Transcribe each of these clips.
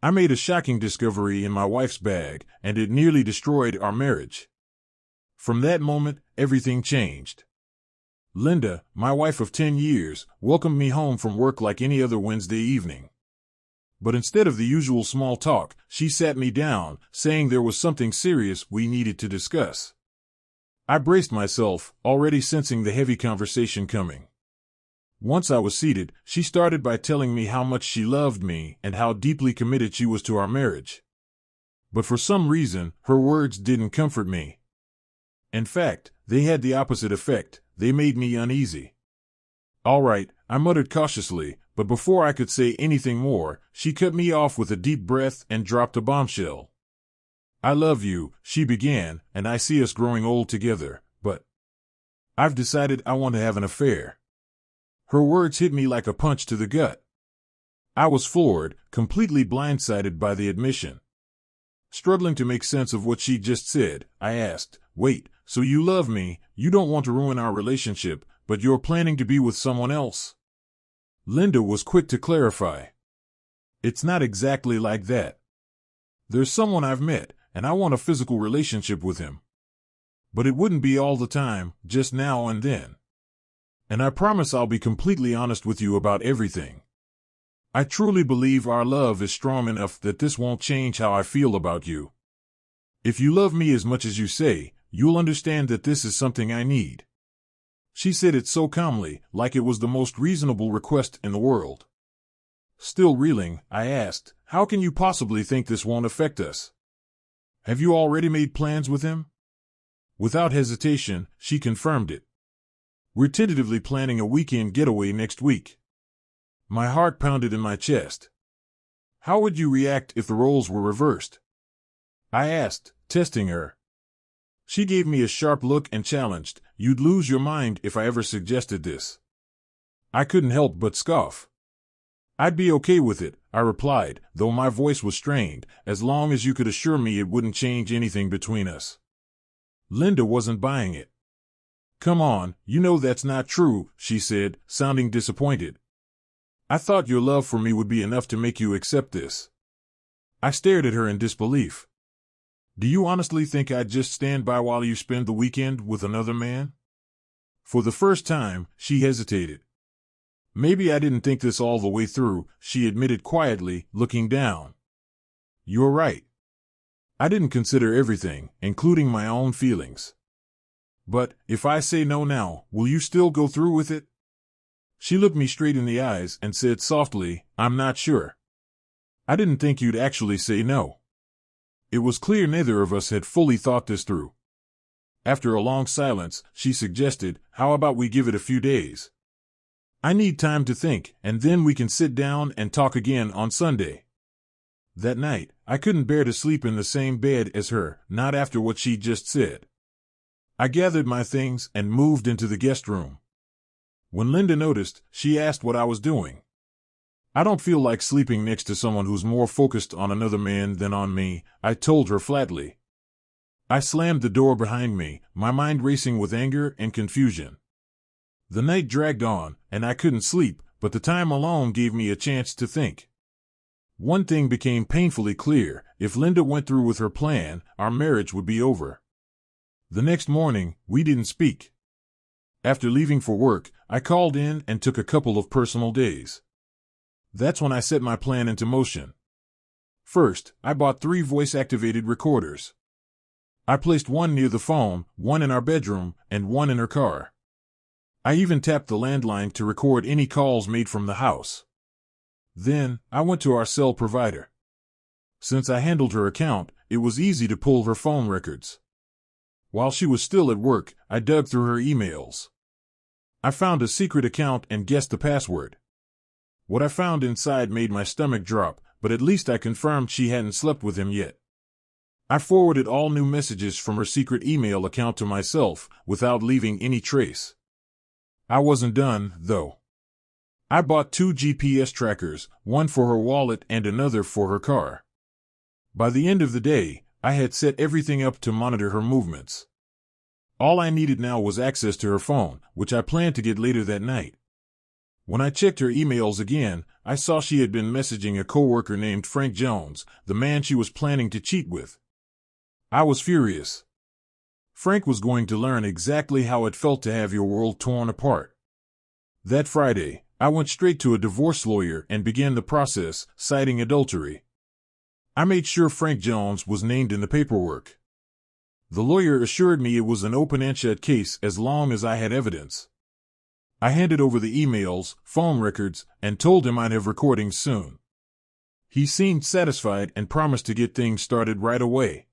I made a shocking discovery in my wife's bag, and it nearly destroyed our marriage. From that moment, everything changed. Linda, my wife of 10 years, welcomed me home from work like any other Wednesday evening. But instead of the usual small talk, she sat me down, saying there was something serious we needed to discuss. I braced myself, already sensing the heavy conversation coming. Once I was seated, she started by telling me how much she loved me and how deeply committed she was to our marriage. But for some reason, her words didn't comfort me. In fact, they had the opposite effect. They made me uneasy. "All right," I muttered cautiously, but before I could say anything more, she cut me off with a deep breath and dropped a bombshell. "I love you," she began, "and I see us growing old together, but I've decided I want to have an affair." Her words hit me like a punch to the gut. I was floored, completely blindsided by the admission. Struggling to make sense of what she just said, I asked, "Wait, so you love me, you don't want to ruin our relationship, but you're planning to be with someone else?" Linda was quick to clarify. "It's not exactly like that. There's someone I've met, and I want a physical relationship with him. But it wouldn't be all the time, just now and then. And I promise I'll be completely honest with you about everything. I truly believe our love is strong enough that this won't change how I feel about you. If you love me as much as you say, you'll understand that this is something I need." She said it so calmly, like it was the most reasonable request in the world. Still reeling, I asked, "How can you possibly think this won't affect us? Have you already made plans with him?" Without hesitation, she confirmed it. "We're tentatively planning a weekend getaway next week." My heart pounded in my chest. "How would you react if the roles were reversed?" I asked, testing her. She gave me a sharp look and challenged, "You'd lose your mind if I ever suggested this." I couldn't help but scoff. "I'd be okay with it," I replied, though my voice was strained, "as long as you could assure me it wouldn't change anything between us." Linda wasn't buying it. "Come on, you know that's not true," she said, sounding disappointed. "I thought your love for me would be enough to make you accept this." I stared at her in disbelief. "Do you honestly think I'd just stand by while you spend the weekend with another man?" For the first time, she hesitated. "Maybe I didn't think this all the way through," she admitted quietly, looking down. "You're right. I didn't consider everything, including my own feelings. But, if I say no now, will you still go through with it?" She looked me straight in the eyes and said softly, "I'm not sure. I didn't think you'd actually say no." It was clear neither of us had fully thought this through. After a long silence, she suggested, "How about we give it a few days? I need time to think, and then we can sit down and talk again on Sunday." That night, I couldn't bear to sleep in the same bed as her, not after what she'd just said. I gathered my things and moved into the guest room. When Linda noticed, she asked what I was doing. "I don't feel like sleeping next to someone who's more focused on another man than on me," I told her flatly. I slammed the door behind me, my mind racing with anger and confusion. The night dragged on, and I couldn't sleep, but the time alone gave me a chance to think. One thing became painfully clear: if Linda went through with her plan, our marriage would be over. The next morning, we didn't speak. After leaving for work, I called in and took a couple of personal days. That's when I set my plan into motion. First, I bought 3 voice-activated recorders. I placed one near the phone, one in our bedroom, and one in her car. I even tapped the landline to record any calls made from the house. Then, I went to our cell provider. Since I handled her account, it was easy to pull her phone records. While she was still at work, I dug through her emails. I found a secret account and guessed the password. What I found inside made my stomach drop, but at least I confirmed she hadn't slept with him yet. I forwarded all new messages from her secret email account to myself, without leaving any trace. I wasn't done, though. I bought 2 GPS trackers, one for her wallet and another for her car. By the end of the day, I had set everything up to monitor her movements. All I needed now was access to her phone, which I planned to get later that night. When I checked her emails again, I saw she had been messaging a coworker named Frank Jones, the man she was planning to cheat with. I was furious. Frank was going to learn exactly how it felt to have your world torn apart. That Friday, I went straight to a divorce lawyer and began the process, citing adultery. I made sure Frank Jones was named in the paperwork. The lawyer assured me it was an open and shut case as long as I had evidence. I handed over the emails, phone records, and told him I'd have recordings soon. He seemed satisfied and promised to get things started right away.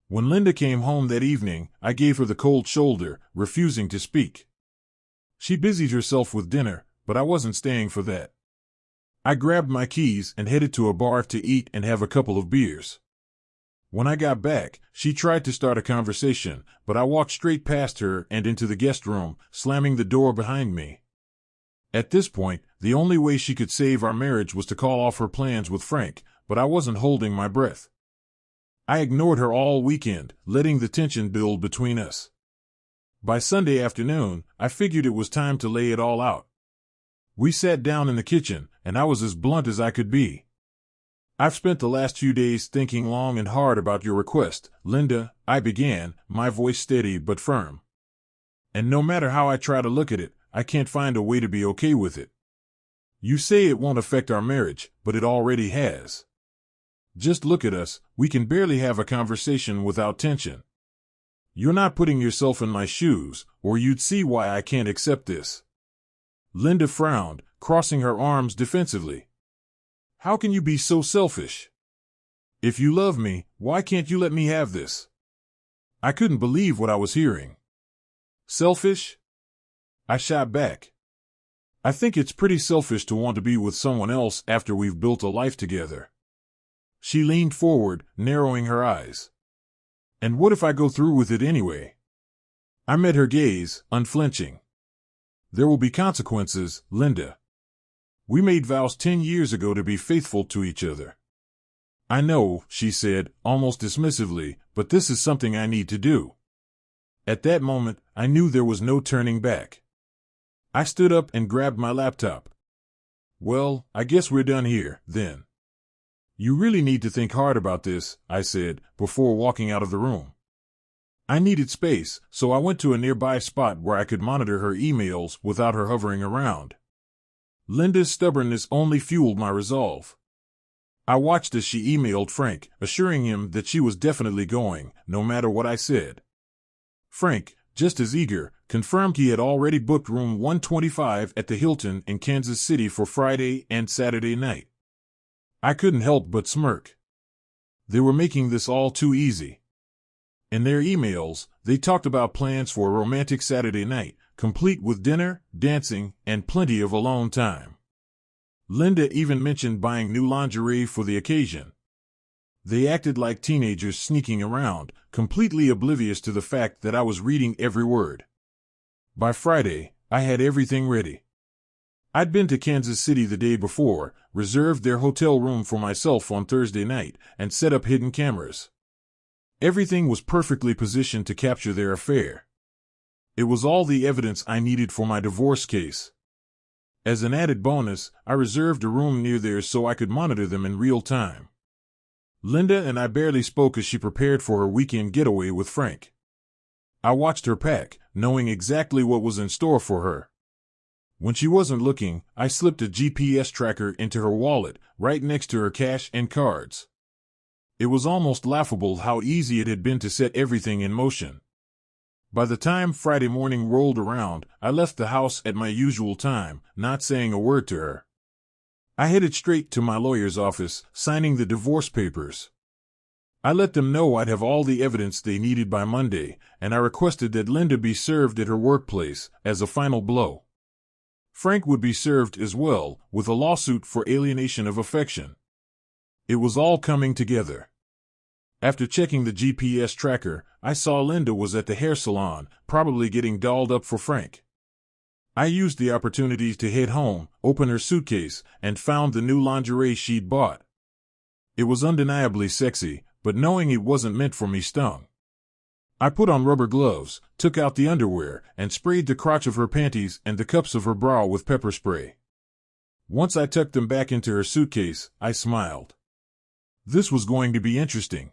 When Linda came home that evening, I gave her the cold shoulder, refusing to speak. She busied herself with dinner, but I wasn't staying for that. I grabbed my keys and headed to a bar to eat and have a couple of beers. When I got back, she tried to start a conversation, but I walked straight past her and into the guest room, slamming the door behind me. At this point, the only way she could save our marriage was to call off her plans with Frank, but I wasn't holding my breath. I ignored her all weekend, letting the tension build between us. By Sunday afternoon, I figured it was time to lay it all out. We sat down in the kitchen, and I was as blunt as I could be. I've spent the last few days thinking long and hard about your request, Linda, I began, my voice steady but firm. And no matter how I try to look at it, I can't find a way to be okay with it. You say it won't affect our marriage, but it already has. Just look at us, we can barely have a conversation without tension. You're not putting yourself in my shoes, or you'd see why I can't accept this. Linda frowned, crossing her arms defensively. How can you be so selfish? If you love me, why can't you let me have this? I couldn't believe what I was hearing. Selfish? I shot back. I think it's pretty selfish to want to be with someone else after we've built a life together. She leaned forward, narrowing her eyes. And what if I go through with it anyway? I met her gaze, unflinching. There will be consequences, Linda. We made vows 10 years ago to be faithful to each other. I know, she said, almost dismissively, but this is something I need to do. At that moment, I knew there was no turning back. I stood up and grabbed my laptop. Well, I guess we're done here, then. You really need to think hard about this, I said, before walking out of the room. I needed space, so I went to a nearby spot where I could monitor her emails without her hovering around. Linda's stubbornness only fueled my resolve. I watched as she emailed Frank, assuring him that she was definitely going, no matter what I said. Frank, just as eager, confirmed he had already booked room 125 at the Hilton in Kansas City for Friday and Saturday night. I couldn't help but smirk. They were making this all too easy. In their emails, they talked about plans for a romantic Saturday night, complete with dinner, dancing, and plenty of alone time. Linda even mentioned buying new lingerie for the occasion. They acted like teenagers sneaking around, completely oblivious to the fact that I was reading every word. By Friday, I had everything ready. I'd been to Kansas City the day before, reserved their hotel room for myself on Thursday night, and set up hidden cameras. Everything was perfectly positioned to capture their affair. It was all the evidence I needed for my divorce case. As an added bonus, I reserved a room near theirs so I could monitor them in real time. Linda and I barely spoke as she prepared for her weekend getaway with Frank. I watched her pack, knowing exactly what was in store for her. When she wasn't looking, I slipped a GPS tracker into her wallet, right next to her cash and cards. It was almost laughable how easy it had been to set everything in motion. By the time Friday morning rolled around, I left the house at my usual time, not saying a word to her. I headed straight to my lawyer's office, signing the divorce papers. I let them know I'd have all the evidence they needed by Monday, and I requested that Linda be served at her workplace, as a final blow. Frank would be served as well, with a lawsuit for alienation of affection. It was all coming together. After checking the GPS tracker, I saw Linda was at the hair salon, probably getting dolled up for Frank. I used the opportunity to head home, open her suitcase, and found the new lingerie she'd bought. It was undeniably sexy, but knowing it wasn't meant for me stung. I put on rubber gloves, took out the underwear, and sprayed the crotch of her panties and the cups of her bra with pepper spray. Once I tucked them back into her suitcase, I smiled. This was going to be interesting.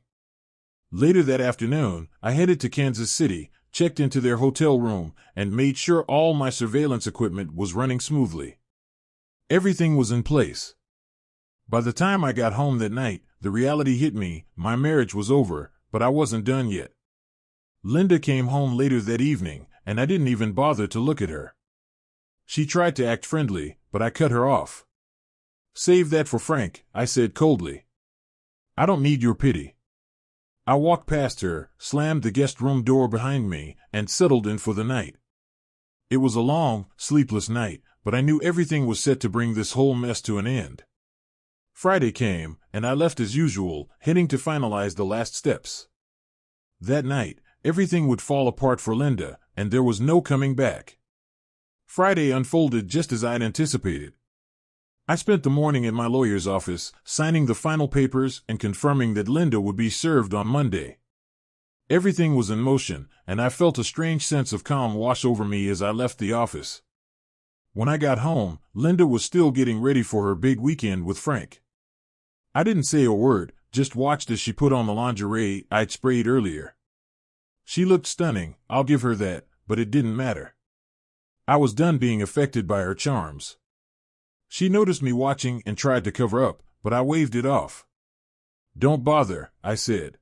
Later that afternoon, I headed to Kansas City, checked into their hotel room, and made sure all my surveillance equipment was running smoothly. Everything was in place. By the time I got home that night, the reality hit me. My marriage was over, but I wasn't done yet. Linda came home later that evening, and I didn't even bother to look at her. She tried to act friendly, but I cut her off. "Save that for Frank," I said coldly. "I don't need your pity." I walked past her, slammed the guest room door behind me, and settled in for the night. It was a long, sleepless night, but I knew everything was set to bring this whole mess to an end. Friday came, and I left as usual, heading to finalize the last steps. That night, everything would fall apart for Linda, and there was no coming back. Friday unfolded just as I'd anticipated. I spent the morning at my lawyer's office, signing the final papers and confirming that Linda would be served on Monday. Everything was in motion, and I felt a strange sense of calm wash over me as I left the office. When I got home, Linda was still getting ready for her big weekend with Frank. I didn't say a word, just watched as she put on the lingerie I'd sprayed earlier. She looked stunning, I'll give her that, but it didn't matter. I was done being affected by her charms. She noticed me watching and tried to cover up, but I waved it off. "Don't bother," I said.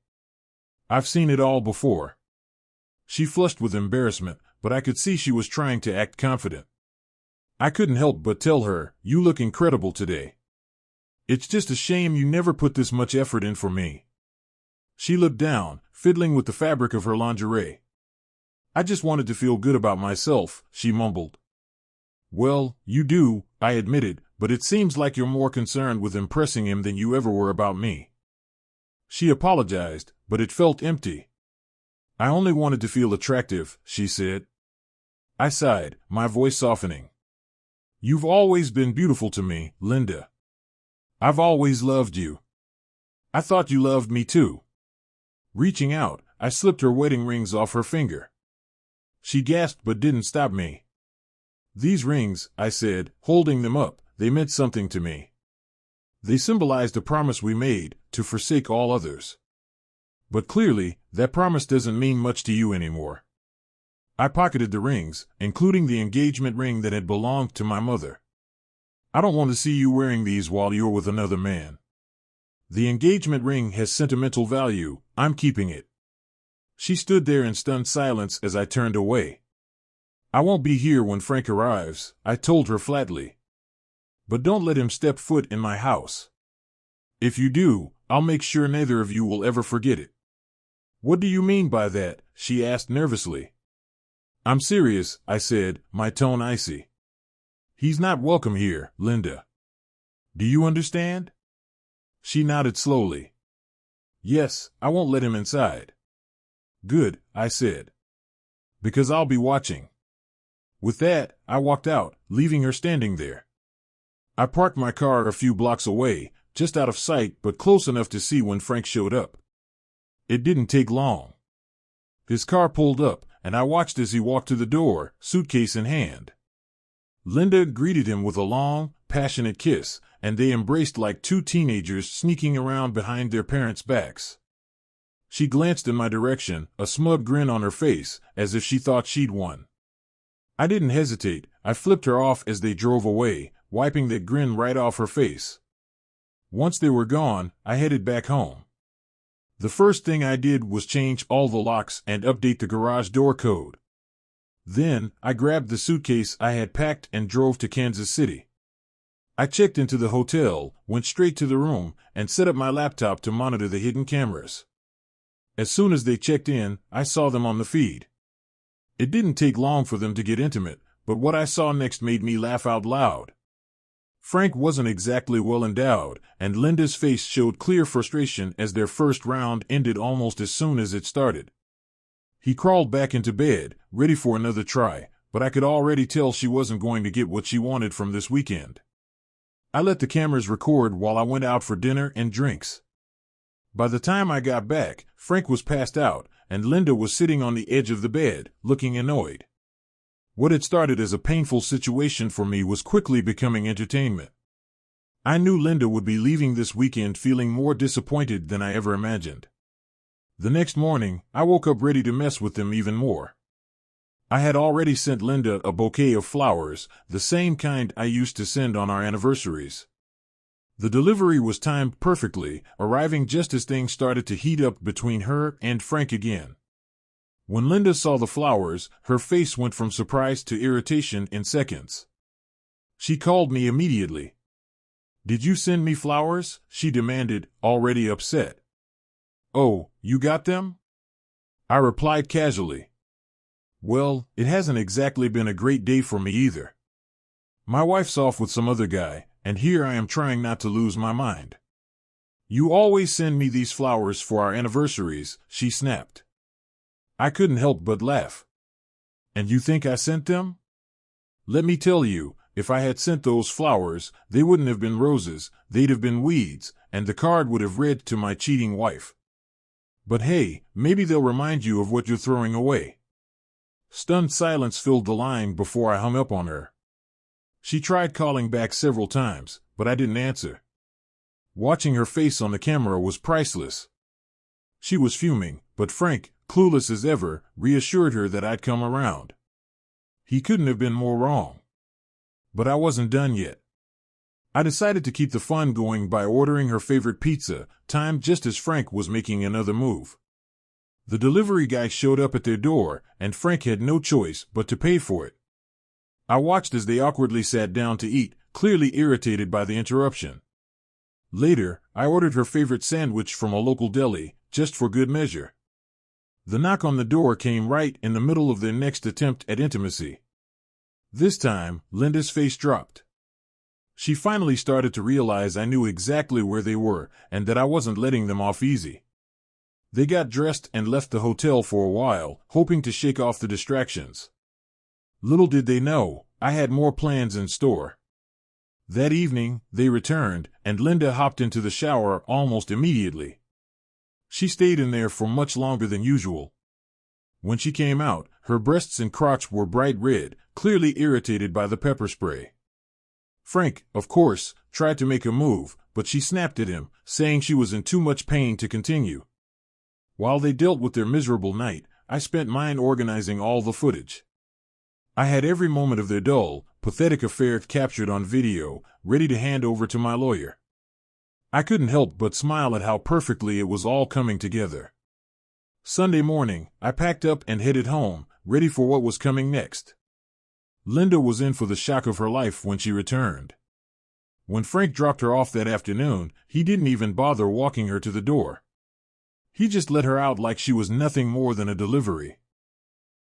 "I've seen it all before." She flushed with embarrassment, but I could see she was trying to act confident. I couldn't help but tell her, "You look incredible today. It's just a shame you never put this much effort in for me." She looked down, fiddling with the fabric of her lingerie. "I just wanted to feel good about myself," she mumbled. "Well, you do," I admitted, "but it seems like you're more concerned with impressing him than you ever were about me." She apologized, but it felt empty. "I only wanted to feel attractive," she said. I sighed, my voice softening. "You've always been beautiful to me, Linda. I've always loved you. I thought you loved me too." Reaching out, I slipped her wedding rings off her finger. She gasped but didn't stop me. "These rings," I said, holding them up, "they meant something to me. They symbolized a promise we made, to forsake all others. But clearly, that promise doesn't mean much to you anymore." I pocketed the rings, including the engagement ring that had belonged to my mother. "I don't want to see you wearing these while you're with another man. The engagement ring has sentimental value, I'm keeping it." She stood there in stunned silence as I turned away. "I won't be here when Frank arrives," I told her flatly. "But don't let him step foot in my house. If you do, I'll make sure neither of you will ever forget it." "What do you mean by that?" she asked nervously. "I'm serious," I said, my tone icy. "He's not welcome here, Linda. Do you understand?" She nodded slowly. "Yes, I won't let him inside." "Good," I said. "Because I'll be watching." With that, I walked out, leaving her standing there. I parked my car a few blocks away, just out of sight but close enough to see when Frank showed up. It didn't take long. His car pulled up, and I watched as he walked to the door, suitcase in hand. Linda greeted him with a long, passionate kiss, and they embraced like two teenagers sneaking around behind their parents' backs. She glanced in my direction, a smug grin on her face, as if she thought she'd won. I didn't hesitate. I flipped her off as they drove away, wiping that grin right off her face. Once they were gone, I headed back home. The first thing I did was change all the locks and update the garage door code. Then, I grabbed the suitcase I had packed and drove to Kansas City. I checked into the hotel, went straight to the room, and set up my laptop to monitor the hidden cameras. As soon as they checked in, I saw them on the feed. It didn't take long for them to get intimate, but what I saw next made me laugh out loud. Frank wasn't exactly well endowed, and Linda's face showed clear frustration as their first round ended almost as soon as it started. He crawled back into bed, ready for another try, but I could already tell she wasn't going to get what she wanted from this weekend. I let the cameras record while I went out for dinner and drinks. By the time I got back, Frank was passed out, and Linda was sitting on the edge of the bed, looking annoyed. What had started as a painful situation for me was quickly becoming entertainment. I knew Linda would be leaving this weekend feeling more disappointed than I ever imagined. The next morning, I woke up ready to mess with them even more. I had already sent Linda a bouquet of flowers, the same kind I used to send on our anniversaries. The delivery was timed perfectly, arriving just as things started to heat up between her and Frank again. When Linda saw the flowers, her face went from surprise to irritation in seconds. She called me immediately. "Did you send me flowers?" she demanded, already upset. "Oh, you got them?" I replied casually. "Well, it hasn't exactly been a great day for me either. My wife's off with some other guy, and here I am trying not to lose my mind." "You always send me these flowers for our anniversaries," she snapped. I couldn't help but laugh. "And you think I sent them?" "Let me tell you, if I had sent those flowers, they wouldn't have been roses, they'd have been weeds, and the card would have read to my cheating wife. But hey, maybe they'll remind you of what you're throwing away." Stunned silence filled the line before I hung up on her. She tried calling back several times, but I didn't answer. Watching her face on the camera was priceless. She was fuming, but Frank, clueless as ever, reassured her that I'd come around. He couldn't have been more wrong. But I wasn't done yet. I decided to keep the fun going by ordering her favorite pizza, timed just as Frank was making another move. The delivery guy showed up at their door, and Frank had no choice but to pay for it. I watched as they awkwardly sat down to eat, clearly irritated by the interruption. Later, I ordered her favorite sandwich from a local deli, just for good measure. The knock on the door came right in the middle of their next attempt at intimacy. This time, Linda's face dropped. She finally started to realize I knew exactly where they were, and that I wasn't letting them off easy. They got dressed and left the hotel for a while, hoping to shake off the distractions. Little did they know, I had more plans in store. That evening, they returned, and Linda hopped into the shower almost immediately. She stayed in there for much longer than usual. When she came out, her breasts and crotch were bright red, clearly irritated by the pepper spray. Frank, of course, tried to make a move, but she snapped at him, saying she was in too much pain to continue. While they dealt with their miserable night, I spent mine organizing all the footage. I had every moment of their dull, pathetic affair captured on video, ready to hand over to my lawyer. I couldn't help but smile at how perfectly it was all coming together. Sunday morning, I packed up and headed home, ready for what was coming next. Linda was in for the shock of her life when she returned. When Frank dropped her off that afternoon, he didn't even bother walking her to the door. He just let her out like she was nothing more than a delivery.